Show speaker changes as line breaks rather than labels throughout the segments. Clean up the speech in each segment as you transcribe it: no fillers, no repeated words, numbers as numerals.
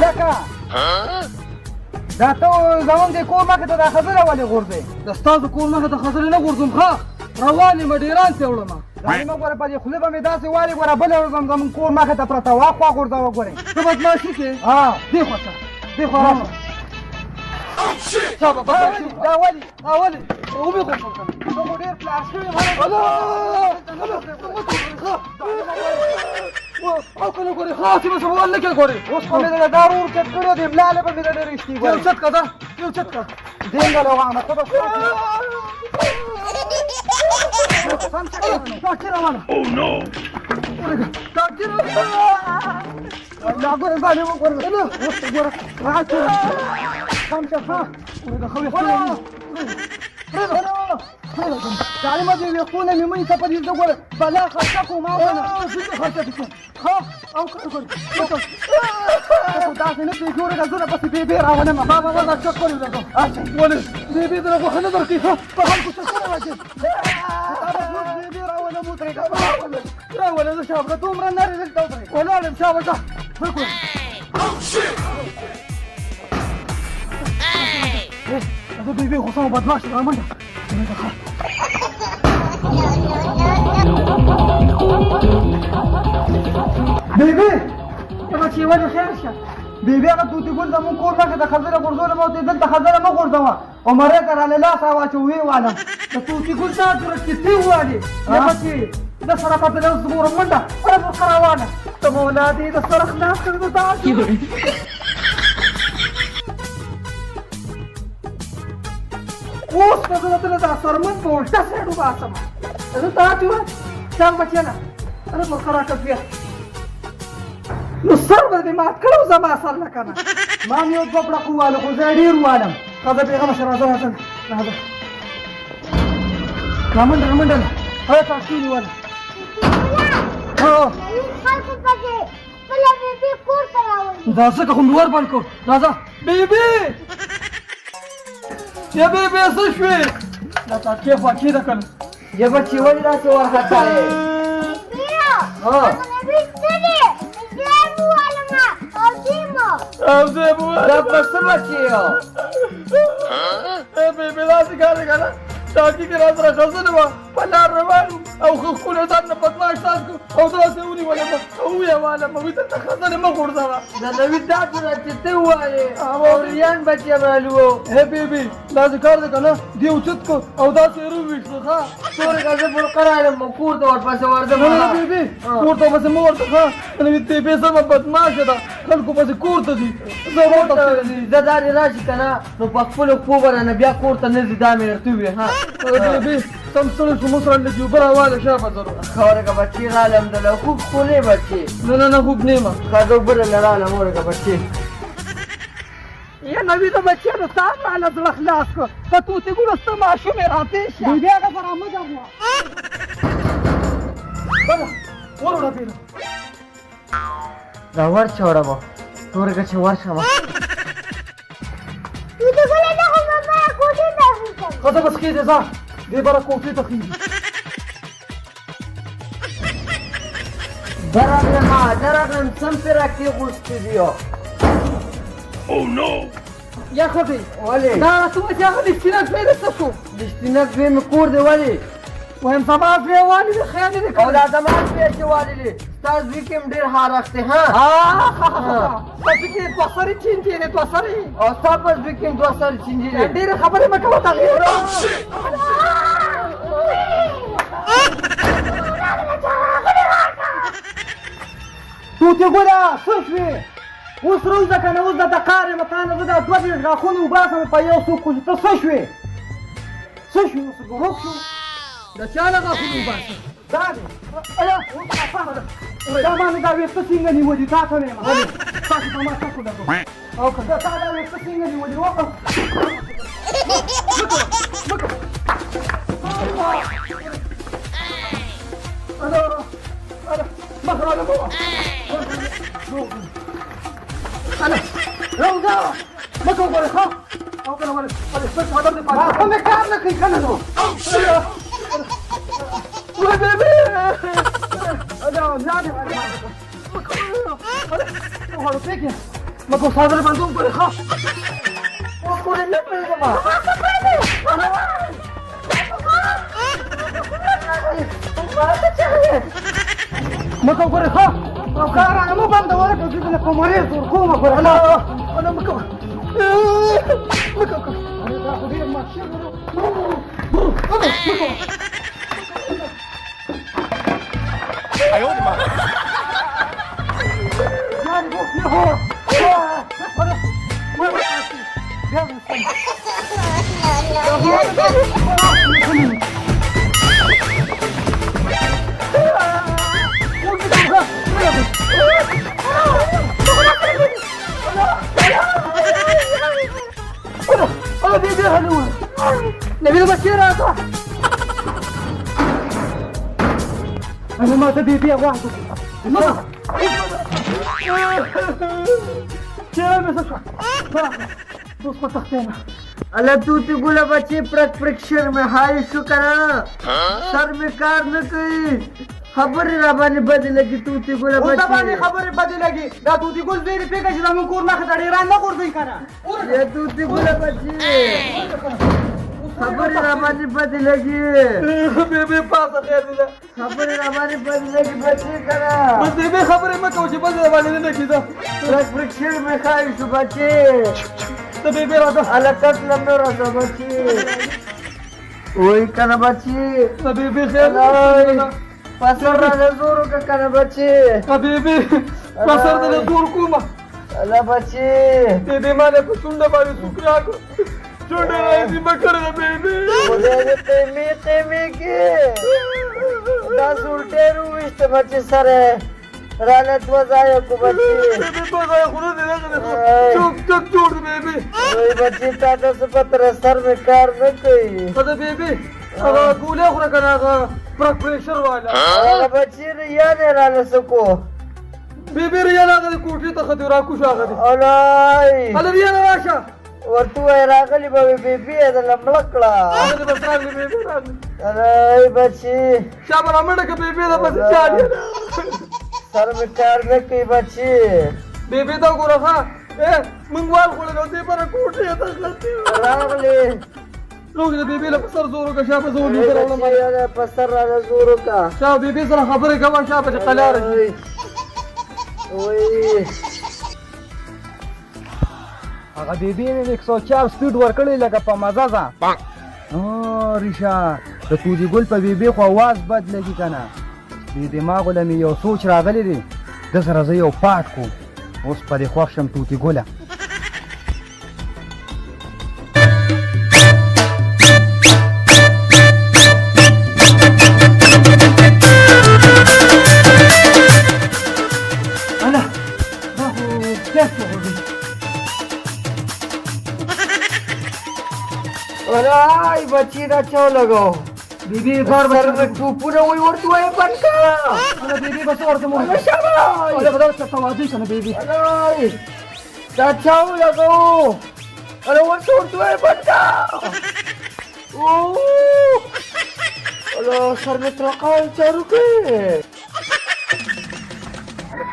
لکه دا ته زمونږ د کور مخې ته دا خبره ولې غورځې؟
د ستاسو کور مخې ته خبرې نه غورځم ښه روان یم ډېران ته وړم
دا نیمه ګوره په دې خولې به مې داسې والې ګوره بله ورځ زمونږ کور مخې ته پرته وه خوا غورځوه ګورې
ته بدماشي کې دې خوا شه
دې خوا راشه
شابه بدماشي
دا ولې
ولې ومې غورځم کنه
زه خو ډېر پلار شوی
او کنه ګورې خلاصې به سمول نه کې ګورې
اوس خو مې د دار اور چت کړی دی ملاله به مې د ډېر رښتې
یو
ګورې
چت که ده یو چت که
دینګله وانه ته به
ډاکټر روانه ډاکټر
لا ګوره ځانې وګوره اوس ته ګوره راشه سم شه ښه تعلیم دې ویښونه مې مې ته په دې زه ګوره بلا خرچه کوم او کنه
څنګه خرچه دې کوم
ښه او کنه ګوره خو داسې نه پرې جوړه که زه درپسې بېبې راولم
بابا دا چک کړی ده
اچھا
ولې بېبې دې غوښه نه درکوي ښه په خلکو چکونه واچوي
بېبې راولم ودرېږه
راولې زه شابه
دومره نرې دلته ودرېږه
ولاړ یم شابه ځه بالکل زه بېبې خو سمه بدماش یم رامنډه
بېبې
ته بچې ولې خیر شه
بېبې هغه توتي ګل زمونږ کور مخې ته خزره غورځولم او ته دلته خزره مه غورځوه عمرې ته رالې لاس راواچو ویې والم
د توتي ګل ته جوړه چې تی ووالې یا بچې د سره پته له زموږ منډه ولا ورخه روانه ته مولا دې د سره خلاص کړې د تاسو اوس په زړه ته دا سرمن په ولټه سره وباسم زه ته وایم څنګه بچیانه انا ورخه راکړه نو سر به دې مات کړو زما سر نه کنه
ما مې یو دوه پړقو والو خو زه یې ډېر والم
هذا بيغمى شرازة هذا هذا رامن رامن هذا تعطيني ولا ها دا څه کوم نور باندې راځه بیبي یا بیبي څه شوې دا تا کیف واکیده کنه
یا بچي ولې داسې وارخطا یې
ها او زه بو
دا په څه بچي یو
بیبي داسې کار کنه تاکي کې راځه راځه نو په لار روان او خو خپل ځان نه بدمعش تاسو او داسې ونیولم او یې والم وې ته خزانه ما غورځوه
دا نوې دا چې ته وایې او ریان بچي رالو
هی بیبي داسې کار دی که نه دې اوچت کو او داسې روویشتو ښه
تورې که زه فرقه رالم کور ته ورپسې ورځم
نه بیبي کور ته پسې مه ورته ښه نوې بیبي سمه بدماشه ده خلکو پسې کور ته ځي
زه دارې راشي که نه نو په خپلو پښو به رانه بیا کور ته نه ځي دا مې ورته وویل ها
بیبي سم ستړی شو اوس رانه دې اوبه راواله شاته ضرور
ورکه بچي رالم دله خوب خولې بچي
نه خوب نه یم
ښه زه اوبه درله رالم ورکه بچي
یا نوې د بچیانو تا ماله زړه خلاص کړ په توتې ګلو سته ماشوم یې راتېر شه
بیبي هغه سره مه جنګوه
بله وروړه بېله
دا ورچه وړمه تورګه چې ورشمه
ښځه بس خېږې ځه دې بره کوټې ته خېږي
درغلم سم پې راکېغوستې دي
یا ښځې
ولې
دا څومره چې هغه لښتینک زوی دې څه شو
لښتینک زوی مې کور دی ولې
وایم زما زوی والي دې خیال دې
او دا زما زوی چې والي دی ستا زوی کې هم ډېر هارښت دی ها
تاسو کې دوه سرې چینجې دي دوه سرې
او ستا په زوی کې هم دوه سرې چینجې دی
ډېرې خبرې مه کوه تغیر
توتې ګوله څه شوې اوس روزه که نه اوس د کار یم تا نه زه دا دوه دېرش غاښونه وباسم په یو څو کوچ ته څه شوې څه شوې اوس ګروپ شو
د چا له غاښونه وباسم
دا دی دا ما نه دا وېښته څنګه نیولي تا ته ویم
تاسو ته ما څه کوله
او که تا دا وېښته څنګه نیولي وکړه
مخ راله مه
روزه
مه کوه ګورې ښه او که نه ولې خپل خبر دې پاتې
خو مې کار نه کوي که نه نو
وای بیبي
دا زیادې غواړې
غواړو پرېږدې مکو صادر بندوق پرې ښه اوس پورې نه پرېږدم مکو پرې ښه او کار رانه مه بندوله که زه دې کومرې زور کومه پرې مکو دا خو ډېر ماشین
哎呦我的妈！
نبي بشير هذا انا ما تبي بيها واحد
اللہ تو تی گولا بچے پریکشن میں ہائی شو کرا سر میں کار نہ کئی خبر رابانی بدی لگی تو تی گولا بچے
رابانی خبر بدی لگی دا تو تی گول بیری پہ کشی رامون کور نہ خطڑی ران نہ کور دیں کنا
یہ تو تی گولا بچے خبر رابانی بدی لگی
بے بے پاس خیر دے
خبر رابانی بدی لگی بچے کرا
بس بے بے خبر میں کوچ بدی رابانی نے کی دا
پریکشن میں ہائی شو بچے
تو بے بے رادا
اللہ تسلم نہ رہا بچے وہی کنا بچے
تو بے بے خیر
پسر رہا زورو کا کنا بچے
بے بے پسر دے زور کوما
اللہ بچے
بے بے مانے کو سنڈا باری سکریا کو چونڈا رہی تھی مکر دا بے بے
مجھے تیمی کی دس الٹے روشت بچے سر ہے رالت وزایا کو بچے
بے بے وزایا خونہ دے رہا چوک چک چوڑ بے بے
وہی بچے تاتا سے پتر سر میں کار نہ کئی
خدا بے بے اگا گولے خورا کنا اگا پرک پریشر والا
اگا بچے ریانے رالا سکو
بے بے ریانا آگا دے کوٹی تا خدی راکوش آگا دے
اولائی
اللہ ریانا راشا
ورطو ہے راگلی بابی بے بے ہے دلم لکڑا
آگا دے بس راگلی بے بے راگلی
اولائی بچے
شابر آمڑا کہ بے بے دا بس چاڑیا
سر میں کار نہ کئی بچے
بے بے دا گورا خواہ منگوال کھولے گا دے پر کوٹی ہے تا خلطی
راگلی
لوگ دے بے بے لپسر زورو کا شاہ پر زور نہیں کرا
بچے پسر راگا زورو کا
شاہ بے بے سر خبر گوا شاہ پر قلع رہی
اوئی
آگا بے بے نے 104 سپیڈ ورکڑی لگا پا مزا زا ریشا تو تو دی گل پا بے بے خو آواز بد لگی کنا بے دماغو لمی یو سوچ راگلی دی دس رضا یو پاٹ کو اس پا دی خوشم تو تی گولا
اولائی بچی دا چو لگو
بی بی بار
سر میں ٹوپو نہ ہوئی ورطو ہے بنکا
بی بی بس اور سے موڑ
شابائی
اولا بداو چکتا وادی شنا بی بی
اولائی دا چو لگو ورطو ہے بنکا اولا سر میں ترقائی چارو کے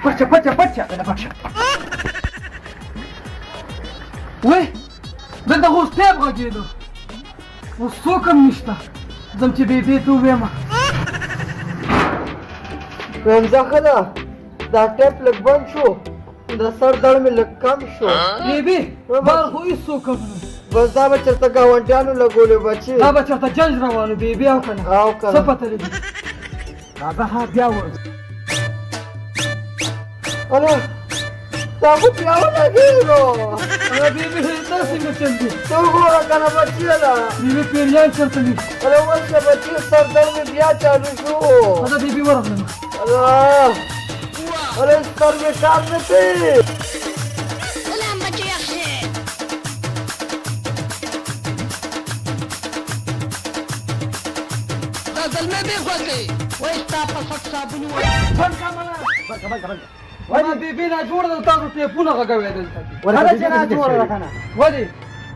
پچھا پچھا پچھا پچھا وی دلتا غوز تیب گا گیدو وہ سوکم نشتا زم چی بی بی تو ویما
رمزا خدا دا ٹیپ لگ بند شو دا سر دڑ میں لگ کم شو
بی بی بار خو اس سوکم نو
بس دا بچرتا گاونڈیانو لگو لے بچے
دا بچرتا جنج روانو بی بی آو کنا
آو کنا
سپتا لگی دا ہاں بیا ورد
اولا دا خو پیاو لگی رو
بی بی دا سنگا چل دی
تو گورا کنا بچی دا
بی بی پیریان چلتا لی
اولا ورشا بچی سر دڑ میں بیا چالو شو
دا بی بی ورد لما
اولا اولا اس سر میں کار میں پی
Ulan bacı yaxşı. Gazalma bir khoki. Ve istapa sak sabunu.
بنکا ملا بنکا بنکا بنکا وما بی بی نا جوڑ دا تاسو ټیپونه غږوي دلته ولا چې نا جوړ راکنه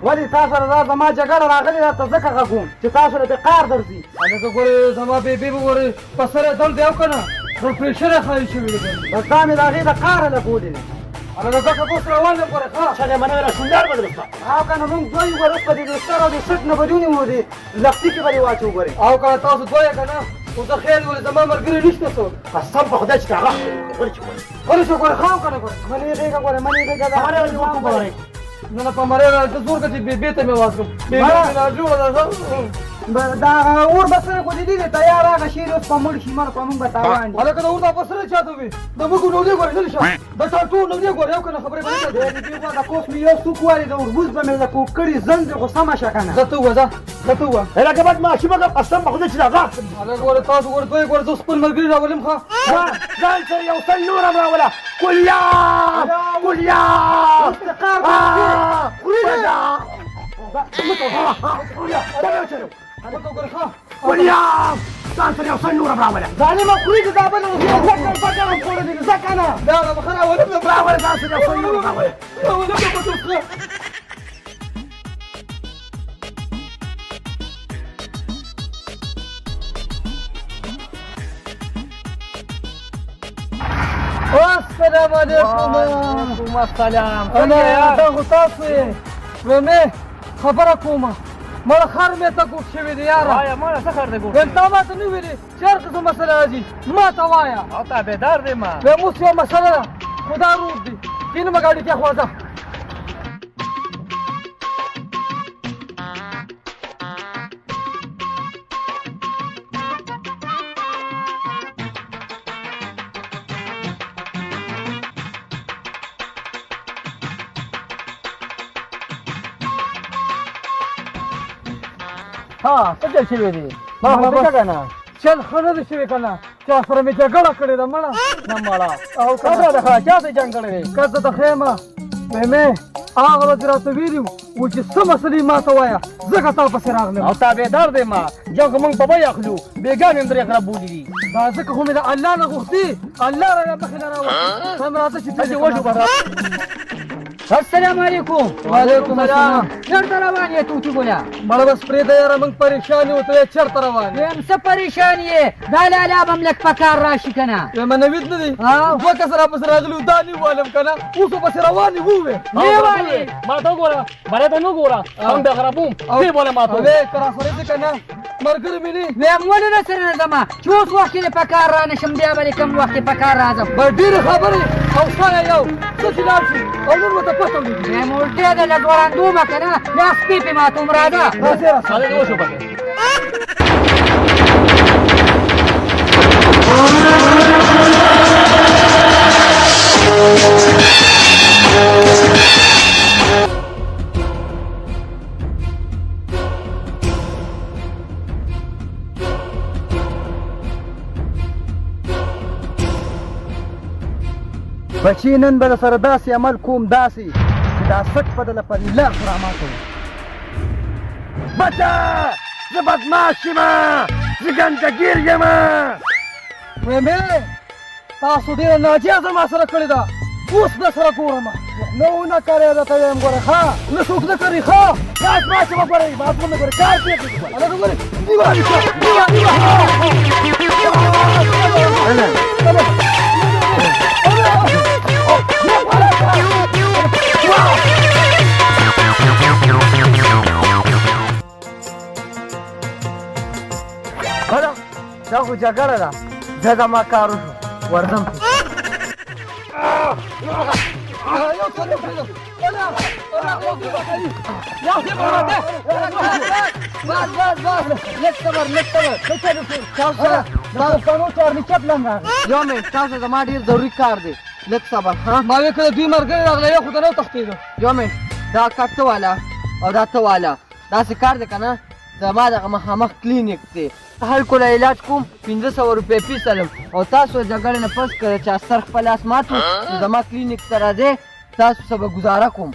ولی تاسو را زما جګړه راغلی دا ته ځکه غږوم چې تاسو له قار درځي هغه ګوره زما بی بی وګوره پسره دل دی او کنه نو پرېشر خای شوی دی بس دا مې د هغې د قاره لګولې انا دغه اوس روانه غره ها
شنو منو را شوندار بدل
او کنه موږ دوی غره په دې سره د سټ نه بدونی مو دي لختي کې غري واچو غره
او کنه تاسو دوی کنه او د خیر ول زما مرګري نشته څو
قسم په خدای چې هغه ورچ
ولې څو غره خاو کنه غره
منی دې غره منی دې غره
هغه ولې وکړو غره
نه نه په مړه د زور کې به ته مې واسم به نه جوړ
دا اور بسره کو دي تیار هغه شیر اوس په مړ شي مر په موږ بتاوان
هغه کنه اور د بسره چاته وي د موږ نو دې غره نه شه د ټاټو نو دې غره یو کنه خبره کوي
دې دې دا کوس می یو څوک واري د وربوز به مې کو کړي زند خو سم شه کنه
زته وځه
هغه بعد ما شي مګه قسم په خدای چې هغه
هغه غره تاسو غره دوی غره زوس په مرګري راولم ښا
ځان سره یو سل نور امر ولا کلیا
استقامت
وليام ځان سره یو سل نور امر ولا
ظالم خوري دا بل یو ځکه پټه پوره دي ځکه نه
دا بخره ولم
ولا ځان سره یو سل نور امر ولا
ولم په السلام علیکم
وعلیکم السلام
انا دا تاسو مې خبره کومه مړ خر مې ته کوټ شوی دی یار
وایا ما څه خر دې ګور
دلته ما ته نه ویلي چېرته څه مسله راځي ما ته وایا
او تابعدار دې ما
به اوس یو مسله ده خدا روب دی کین ما ګاډي کې خواځه
ها څه چل شوی دی ما خو کنه
چل خنه دې شوی کنه چا سره مې جګړه کړې ده مړه
نه مالا او خبره ده چا ته جنگ کړی
کزه ته خیمه مې هغه ورځ راته ویلي و چې څه مسلې ما ته وایه ځکه تا پسې راغلم
او تابعدار دی ما جنگ موږ په بیا اخلو بیګان هم درې غره بولي دي
دا ځکه خو مې د الله نه غوښتي الله را مخې نه راوړي هم راځه چې
ته وشو بره السلام علیکم
وعلیکم السلام
چېرته روان یې توتي ګوله
مړه بس پرېږده یاره موږ پریشان یو ته چېرته روان یې
ویم څه پریشان یې دا لالا به م لږ په کار راشي که نه
ویمه نوید نه دی دوه کسه راپسې راغلي وو دا نه والم که نه اوس به پسې روان یې ووې
نه والې
ما ته وګوره بره ته نه ګوره هم به خرابوم دې بوله ما ته
وې که راسره دې که نه ملګري مې نه
ویم ولې نه سره نه ځمه چې اوس وخت کې په کار را نه شم بیا به کوم وخت په کار راځم
به ډېرې خبرې او ستا یو څه چې لاړ شي او نور به ته پته ولګي
ویم الټې ده لږ وړاندومه که نه بیا سپي پې ماتوم راځه
راځې راسه
هغه دې وشو پکې
بچي نن به سره داسې عمل کوم داسې چې دا سټ په دله پر لار خو راماتوم
بچه زه بدماش یمه زه ګنجګیر یمه
ویمې تاسو ډېره ناجیزه ما سره کړې ده اوس به سره ګورم
نه ونه کړی درته ویم ګوره ښه
نه څوک نه کوي ښه
یاد ما چې وګورئ ما ته وګورئ کار پرېږدئ
هلکه ګورې دیوالې شه
دا خو جګړه ده زه زما کار وشو ورځم یو منټ تاسو زما ډېر ضروري کار دی لږ صبر
ما وې کله دوی ملګري راغله یو خو ته نه وتښتېدو
یو منټ دا کټ ته والا او دا ته والا داسې کار دی که نه زما دغه مخامخ کلینیک دی خلکو له علاج کوم 500 روپۍ فیس الم او تاسو جګړې نه پس که چا سر خپل لاس مات و زما کلینیک ته راځئ تاسو سره به ګزاره کوم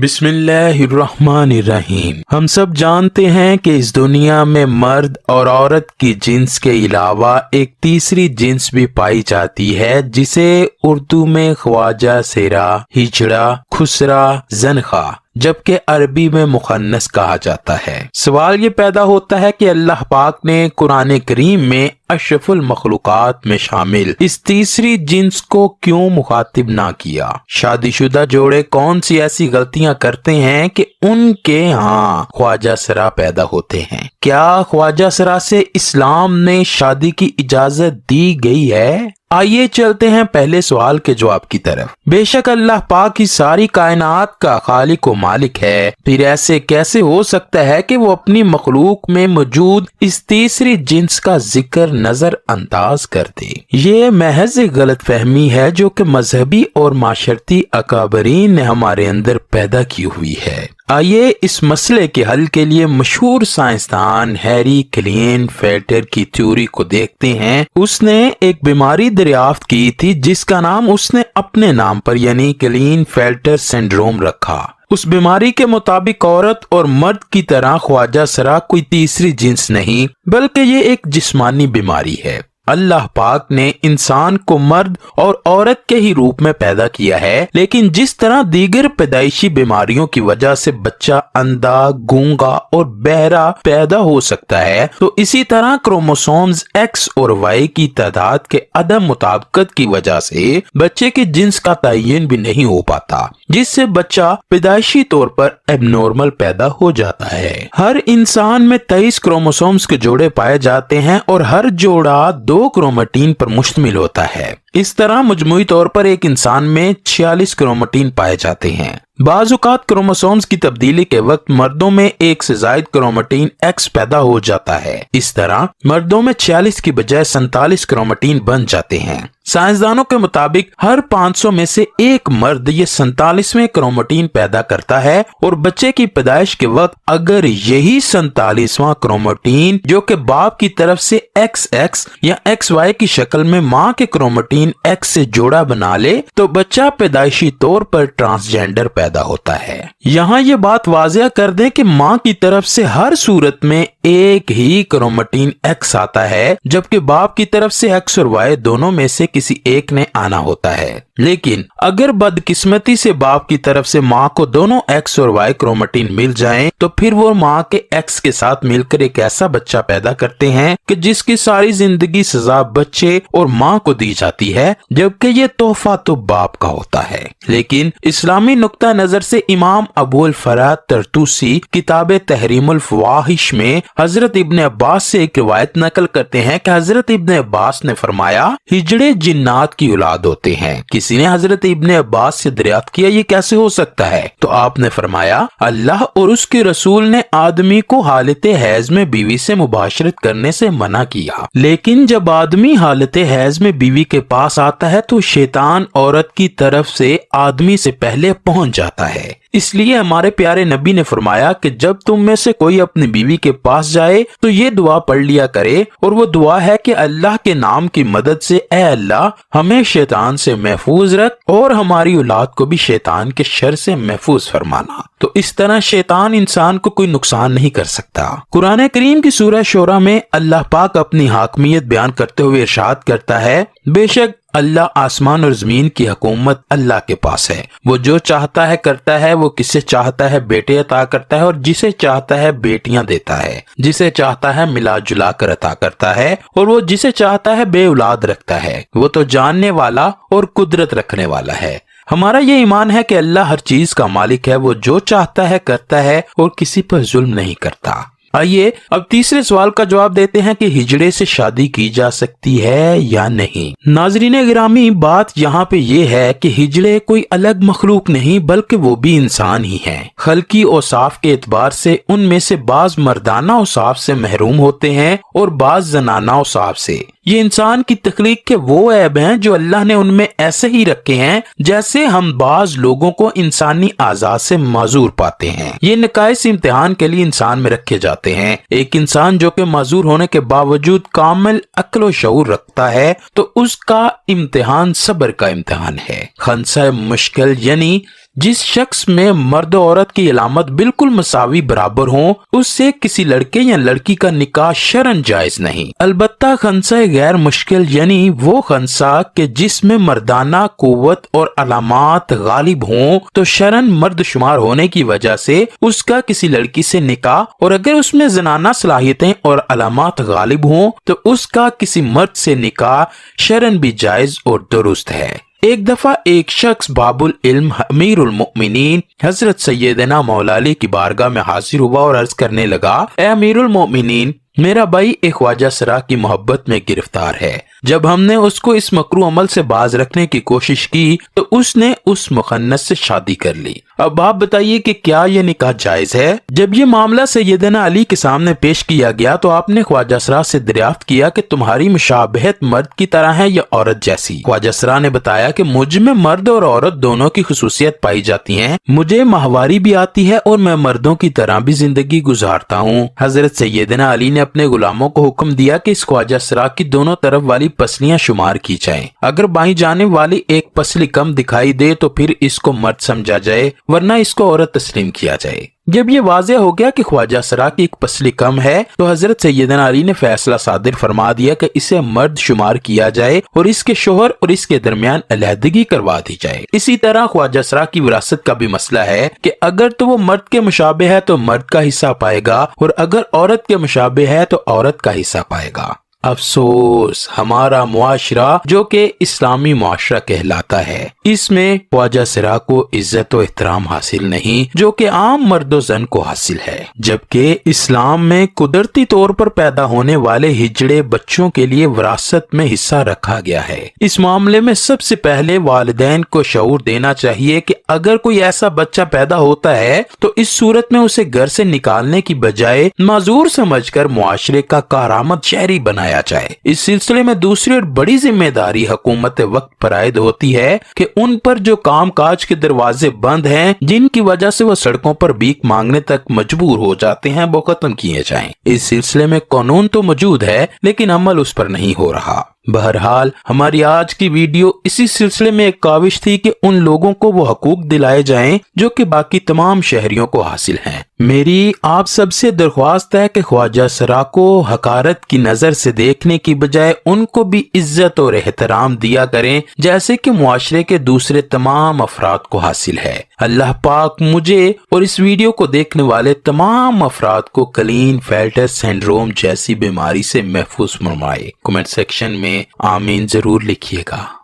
बिस्मिल्लाहिर्रहमानिर्रहीम। हम सब जानते हैं कि इस दुनिया में मर्द और औरत की जिन्स के अलावा एक तीसरी जिन्स भी पाई जाती है जिसे उर्दू में ख्वाजा सेरा, हिजड़ा, खुसरा, जनखा جبکہ عربی میں مخنث کہا جاتا ہے۔ سوال یہ پیدا ہوتا ہے کہ اللہ پاک نے قرآن کریم میں اشرف المخلوقات میں شامل اس تیسری جنس کو کیوں مخاطب نہ کیا؟ شادی شدہ جوڑے کون سی ایسی غلطیاں کرتے ہیں کہ ان کے ہاں خواجہ سرا پیدا ہوتے ہیں؟ کیا خواجہ سرا سے اسلام نے شادی کی اجازت دی گئی ہے؟ آئیے چلتے ہیں پہلے سوال کے جواب کی طرف۔ بے شک اللہ پاک ہی ساری کائنات کا خالق و مالک ہے، پھر ایسے کیسے ہو سکتا ہے کہ وہ اپنی مخلوق میں موجود اس تیسری جنس کا ذکر نظر انداز کر دے؟ یہ محض غلط فہمی ہے جو کہ مذہبی اور معاشرتی اکابرین نے ہمارے اندر پیدا کی ہوئی ہے۔ آئیے اس مسئلے کے حل کے لیے مشہور سائنسدان ہیری کلین فیلٹر کی تھیوری کو دیکھتے ہیں۔ اس نے ایک بیماری دریافت کی تھی جس کا نام اس نے اپنے نام پر یعنی کلین فیلٹر سنڈروم رکھا۔ اس بیماری کے مطابق عورت اور مرد کی طرح خواجہ سرا کوئی تیسری جنس نہیں بلکہ یہ ایک جسمانی بیماری ہے۔ اللہ پاک نے انسان کو مرد اور عورت کے ہی روپ میں پیدا کیا ہے، لیکن جس طرح دیگر پیدائشی بیماریوں کی وجہ سے بچہ اندھا، گونگا اور بہرا پیدا ہو سکتا ہے، تو اسی طرح کروموسومز ایکس اور وائی کی تعداد کے عدم مطابقت کی وجہ سے بچے کے جنس کا تعین بھی نہیں ہو پاتا، جس سے بچہ پیدائشی طور پر ایب نارمل پیدا ہو جاتا ہے۔ ہر انسان میں 23 کروموسومز کے جوڑے پائے جاتے ہیں اور ہر جوڑا 2 کرومٹین پر مشتمل ہوتا ہے۔ اس طرح مجموعی طور پر ایک انسان میں 46 کرومٹین پائے جاتے ہیں۔ بعض اوقات کروموسومز کی تبدیلی کے وقت مردوں میں 1 سے زائد کرومٹین ایکس پیدا ہو جاتا ہے۔ اس طرح مردوں میں 46 کی بجائے 47 کرومٹین بن جاتے ہیں۔ سائنسدانوں کے مطابق ہر 500 میں سے ایک مرد یہ 47ویں کرومٹین پیدا کرتا ہے، اور بچے کی پیدائش کے وقت اگر یہی 47واں کرومٹین جو کہ باپ کی طرف سے ایکس ایکس یا ایکس وائی کی شکل میں ماں کے کرومٹین ایکس سے جوڑا بنا لے تو بچہ پیدائشی طور پر ٹرانسجینڈر پیدا ہوتا ہے۔ یہاں یہ بات واضح کر دیں کہ ماں کی طرف سے ہر صورت میں ایک ہی کرومٹین ایکس آتا ہے، جبکہ باپ کی طرف سے ایکس اور وائی دونوں میں سے کسی ایک نے آنا ہوتا ہے۔ لیکن اگر بدقسمتی سے باپ کی طرف سے ماں کو دونوں ایکس اور وائی کرومٹین مل جائیں تو پھر وہ ماں کے ایکس کے ساتھ مل کر ایک ایسا بچہ پیدا کرتے ہیں کہ جس کی ساری زندگی سزا بچے اور ماں کو دی جاتی ہے، جبکہ یہ تحفہ تو باپ کا ہوتا ہے۔ لیکن اسلامی نقطہ نظر سے امام ابو الفرات طرطوسی کتاب تحریم الفواحش میں حضرت ابن عباس سے ایک روایت نقل کرتے ہیں کہ حضرت ابن عباس نے فرمایا ہجڑے جنات کی اولاد ہوتے ہیں۔ کسی نے حضرت ابن عباس سے دریافت کیا یہ کیسے ہو سکتا ہے؟ تو آپ نے فرمایا اللہ اور اس کے رسول نے آدمی کو حالت حیض میں بیوی سے مباشرت کرنے سے منع کیا، لیکن جب آدمی حالت حیض میں بیوی کے پاس آتا ہے تو شیطان عورت کی طرف سے آدمی سے پہلے پہنچ جاتا ہے۔ اس لیے ہمارے پیارے نبی نے فرمایا کہ جب تم میں سے کوئی اپنی بیوی کے پاس جائے تو یہ دعا پڑھ لیا کرے، اور وہ دعا ہے کہ اللہ کے نام کی مدد سے اے اللہ ہمیں شیطان سے محفوظ رکھ اور ہماری اولاد کو بھی شیطان کے شر سے محفوظ فرمانا۔ تو اس طرح شیطان انسان کو کوئی نقصان نہیں کر سکتا۔ قرآن کریم کی سورہ شورى میں اللہ پاک اپنی حاکمیت بیان کرتے ہوئے ارشاد کرتا ہے بے شک اللہ آسمان اور زمین کی حکومت اللہ کے پاس ہے، وہ جو چاہتا ہے کرتا ہے، وہ کسے چاہتا ہے بیٹے عطا کرتا ہے اور جسے چاہتا ہے بیٹیاں دیتا ہے، جسے چاہتا ہے ملا جلا کر عطا کرتا ہے اور وہ جسے چاہتا ہے بے اولاد رکھتا ہے، وہ تو جاننے والا اور قدرت رکھنے والا ہے۔ ہمارا یہ ایمان ہے کہ اللہ ہر چیز کا مالک ہے، وہ جو چاہتا ہے کرتا ہے اور کسی پر ظلم نہیں کرتا۔ آئیے اب تیسرے سوال کا جواب دیتے ہیں کہ ہجڑے سے شادی کی جا سکتی ہے یا نہیں۔ ناظرین گرامی، بات یہاں پہ یہ ہے کہ ہجڑے کوئی الگ مخلوق نہیں بلکہ وہ بھی انسان ہی ہیں۔ خلقی اوصاف کے اعتبار سے ان میں سے بعض مردانہ اوصاف سے محروم ہوتے ہیں اور بعض زنانہ اوصاف سے۔ یہ انسان کی تخلیق کے وہ عیب ہیں جو اللہ نے ان میں ایسے ہی رکھے ہیں جیسے ہم بعض لوگوں کو انسانی اعضاء سے معذور پاتے ہیں۔ یہ نقائص امتحان کے لیے انسان میں رکھے جاتے ہیں۔ ایک انسان جو کہ معذور ہونے کے باوجود کامل عقل و شعور رکھتا ہے تو اس کا امتحان صبر کا امتحان ہے۔ خنثی مشکل یعنی जिस शख्स में मर्द और औरत की अलामत बिल्कुल मसावी बराबर हों, उससे किसी लड़के या लड़की का निकाह शरन जायज नहीं। अलबत्ता खंसा गैर मुश्किल यानी वो खंसा कि जिसमें मर्दाना कुव्वत और अलामात गालिब हों तो शरन मर्द शुमार होने की वजह से उसका किसी लड़की से निकाह, और अगर उसमें जनाना सलाहियतें और अलामात गालिब हों तो उसका किसी मर्द से निकाह शरन भी जायज और दुरुस्त है। एक दफा एक शख्स बाबुल इल्म अमीरुल मोमिनीन हजरत सैयदना मौला अली की बारगाह में हाजिर हुआ और अर्ज करने लगा, ए अमीरुल मोमिनीन, मेरा भाई एक ख्वाजा सरा की मोहब्बत में गिरफ्तार है। जब हमने उसको इस मकरू अमल से बाज रखने की कोशिश की तो उसने उस मुखन्नस से शादी कर ली। अब आप बताइए कि क्या यह निकाह जायज है? जब ये मामला सैयदना अली के सामने पेश किया गया तो आपने ख्वाजा सरा से दरियाफ्त किया कि तुम्हारी मुशाबहत मर्द की तरह है या औरत जैसी? ख्वाजा सरा ने बताया कि मुझ में मर्द और औरत दोनों की खुसूसियत पाई जाती है, मुझे माहवारी भी आती है और मैं मर्दों की तरह भी जिंदगी गुजारता हूँ। हजरत सैयदना अली ने अपने गुलामों को हुक्म दिया कि इस ख्वाजा सरा की दोनों तरफ वाली पसलियां शुमार की जाएं। अगर बाई जाने वाली एक पसली कम दिखाई दे तो फिर इसको मर्द समझा जाए, वरना इसको औरत तस्लीम किया जाए। जब ये वाज़ेह हो गया कि ख्वाजा सरा की एक पसली कम है तो हजरत सैयदना अली ने फैसला सादिर फरमा दिया कि इसे मर्द शुमार किया जाए और इसके शोहर और इसके दरमियान अलहदगी करवा दी जाए। इसी तरह ख्वाजा सरा की विरासत का भी मसला है कि अगर तो वो मर्द के मुशाबे है तो मर्द का हिस्सा पाएगा और अगर औरत के मुशाबे है तो औरत का हिस्सा पाएगा। अफसोस, हमारा मुआशरा जो कि इस्लामी मुआशरा कहलाता है, इसमें ख्वाजा सरा को इज्जत और एहतराम हासिल नहीं जो कि आम मर्दो जन को हासिल है। जबकि इस्लाम में कुदरती तौर पर पैदा होने वाले हिजड़े बच्चों के लिए विरासत में हिस्सा रखा गया है। इस मामले में सबसे पहले वालिदैन को शऊर देना चाहिए कि अगर कोई ऐसा बच्चा पैदा होता है तो इस सूरत में उसे घर से निकालने की बजाय माजूर समझकर मुआशरे का कारामद शहरी बनाया जाए। इस सिलसिले में दूसरी और बड़ी जिम्मेदारी हुकूमत वक्त पर आयद होती है कि उन पर जो काम काज के दरवाजे बंद हैं, जिनकी वजह से वो सड़कों पर भीख मांगने तक मजबूर हो जाते हैं, वो खत्म किए जाएं। इस सिलसिले में कानून तो मौजूद है लेकिन अमल उस पर नहीं हो रहा। बहरहाल हमारी आज की वीडियो इसी सिलसिले में एक काविश थी कि उन लोगों को वो हकूक दिलाए जाएं जो कि बाकी तमाम शहरियों को हासिल हैं। मेरी आप सबसे दरख्वास्त है कि ख्वाजा सरा को हकारत की नजर से देखने की बजाय उनको भी इज्जत और एहतराम दिया करें जैसे कि मुआशरे के दूसरे तमाम अफराद को हासिल है। अल्लाह पाक मुझे और इस वीडियो को देखने वाले तमाम अफराद को कलीन फेल्टर सिंड्रोम जैसी बीमारी से महफूज फरमाए। कमेंट सेक्शन में आमीन जरूर लिखिएगा।